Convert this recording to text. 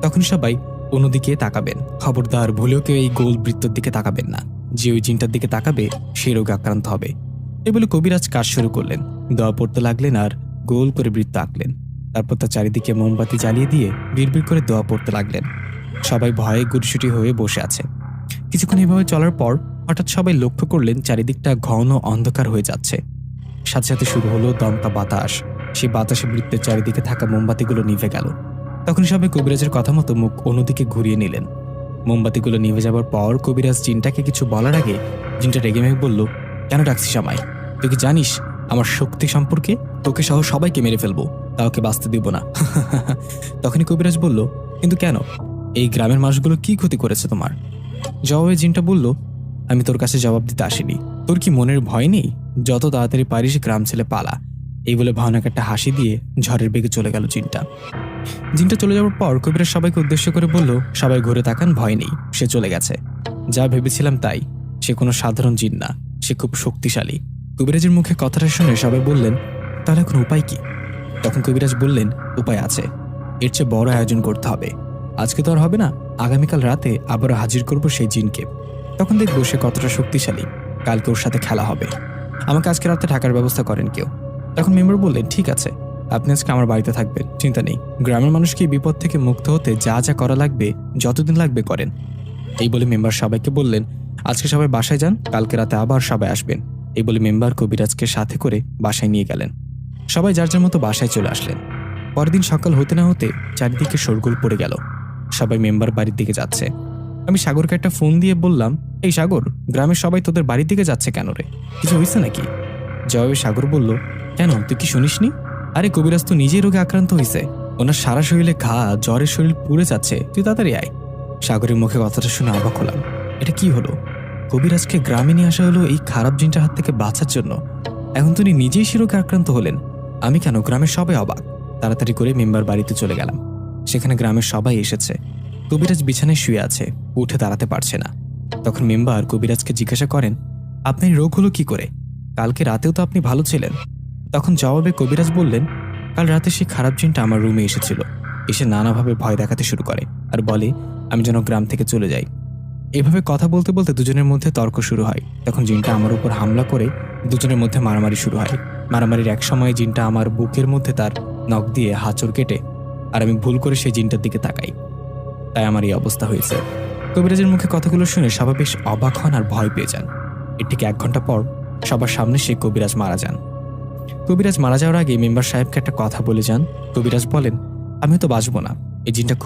তখন সবাই অন্যদিকে তাকাবেন। খবরদার ভুলেও কেউ এই গোল বৃত্তর দিকে তাকাবেন না। যে ওই জিনটার দিকে তাকাবে সে রোগে আক্রান্ত হবে। এই বলে কবিরাজ কাজ শুরু করলেন। দোয়া পড়তে লাগলেন আর গোল করে বৃত্ত আঁকলেন। তারপর তার চারিদিকে মোমবাতি জ্বালিয়ে দিয়ে বিড়বিড় করে দোয়া পড়তে লাগলেন। সবাই ভয়ে গুটিসুটি হয়ে বসে আছে। কিছুক্ষণ এভাবে চলার পর হঠাৎ সবাই লক্ষ্য করলেন চারিদিকটা ঘন অন্ধকার হয়ে যাচ্ছে। সাথে সাথে শুরু হলো দমকা বাতাস। সেই বাতাসে বৃত্তের চারিদিকে থাকা মোমবাতিগুলো নিভে গেল। তখন সবাই কবিরাজের কথা মতো মুখ অন্যদিকে ঘুরিয়ে নিলেন। মোমবাতিগুলো নিভে যাবার পর কবিরাজ জিনটাকে কিছু বলার আগে জিনটা রেগে মেগে বলল, কেন ডাকছিস আমায়? তুই কি জানিস আমার শক্তি সম্পর্কে? তোকে সহ সবাইকে মেরে ফেলবো, কাউকে বাঁচতে দিব না। তখনই কবিরাজ বলল, কিন্তু কেন? এই গ্রামের মানুষগুলো কি ক্ষতি করেছে তোমার? জবাবে জিনটা বলল, আমি তোর কাছে জবাব দিতে আসিনি। তোর কি মনের ভয় নেই? যত তাড়াতাড়ি পারিস গ্রাম ছেলে পালা। এই বলে ভয়ানক একটা হাসি দিয়ে ঝড়ের বেগে চলে গেল জিনটা। জিনটা চলে যাওয়ার পর কবিরাজ সবাইকে উদ্দেশ্য করে বলল, সবাই ঘুরে তাকান, ভয় নেই, সে চলে গেছে। যা ভেবেছিলাম তাই, সে কোনো সাধারণ জিন না, সে খুব শক্তিশালী। কবিরাজের মুখে কথাটা শুনে সবাই বললেন, তাহলে এখন উপায় কি? তখন কবিরাজ বললেন, উপায় আছে, এর চেয়ে বড় আয়োজন করতে হবে। আজকে তো আর হবে না, আগামীকাল রাতে আবারও হাজির করব সেই জিনকে। তখন দেখবো সে কতটা শক্তিশালী। কালকে ওর সাথে খেলা হবে। আমাকে আজকে রাতে ঢাকার ব্যবস্থা করেন কেউ। তখন মেম্বার বললেন, ঠিক আছে, আপনি আজকে আমার বাড়িতে থাকবেন, চিন্তা নেই। গ্রামের মানুষকে বিপদ থেকে মুক্ত হতে যা যা করা লাগবে, যতদিন লাগবে করেন। এই বলে মেম্বার সবাইকে বললেন, আজকে সবাই বাসায় যান, কালকে রাতে আবার সবাই আসবেন। এই বলে মেম্বার কবিরাজকে সাথে করে বাসায় নিয়ে গেলেন। সবাই যার যার মতো বাসায় চলে আসলেন। পরের দিন সকাল হতে না হতে চারিদিকে শোরগোল পড়ে গেল। সবাই মেম্বার বাড়ির দিকে যাচ্ছে। আমি সাগরকে একটা ফোন দিয়ে বললাম, এই সাগর, গ্রামের সবাই তোদের বাড়ির দিকে যাচ্ছে কেন রে? কিছু হয়েছে নাকি? জবাবে সাগর বলল, কেন, তুই কি শুনিসনি? আরে কবিরাজ তো নিজেই রোগে আক্রান্ত হয়েছে। ওনার সারা শরীরে ঘা, জ্বরের শরীর পুড়ে যাচ্ছে, তুই তাড়াতাড়ি আয়। সাগরের মুখে কথাটা শুনে অবাক হলাম। এটা কি হলো? কবিরাজকে গ্রামে নিয়ে আসা হলো এই খারাপ জিনটার হাত থেকে বাঁচার জন্য। এখন তিনি নিজেই সে রোগে আক্রান্ত হলেন। আমি কেন, গ্রামের সবাই অবাক। তাড়াতাড়ি করে মেম্বার বাড়িতে চলে গেলাম। সেখানে গ্রামের সবাই এসেছে। কবিরাজ বিছানায় শুয়ে আছে, উঠে দাঁড়াতে পারছে না। তখন মেম্বার কবিরাজকে জিজ্ঞাসা করেন, আপনার রোগ হলো কি করে? কালকে রাতেও তো আপনি ভালো ছিলেন। তখন জবাবে কবিরাজ বললেন, কাল রাতে সেই খারাপ জিনটা আমার রুমে এসেছিল। এসে নানাভাবে ভয় দেখাতে শুরু করে আর বলে আমি যেন গ্রাম থেকে চলে যাই। এভাবে কথা বলতে বলতে দুজনের মধ্যে তর্ক শুরু হয়। তখন জিনটা আমার উপর হামলা করে দুজনের মধ্যে মারামারি শুরু হয়। মারামারির এক সময় জিনটা আমার বুকের মধ্যে তার নখ দিয়ে হাঁচড় কেটে, আর আমি ভুল করে সেই জিনটার দিকে তাকাই। তাই আমার এই অবস্থা হয়েছে। কবিরাজের মুখে কথাগুলো শুনে সবাই বেশ অবাক হন আর ভয় পেয়ে যান। এর ঠিক 1 ঘন্টা পর সবার সামনে সেই কবিরাজ মারা যান। কবিরাজ মারা যাওয়ার আগে মেম্বার সাহেবকে একটা কথা বলে যান। কবিরাজ বলেন, আমি তো বাঁচবো না, এই জিনটা খুব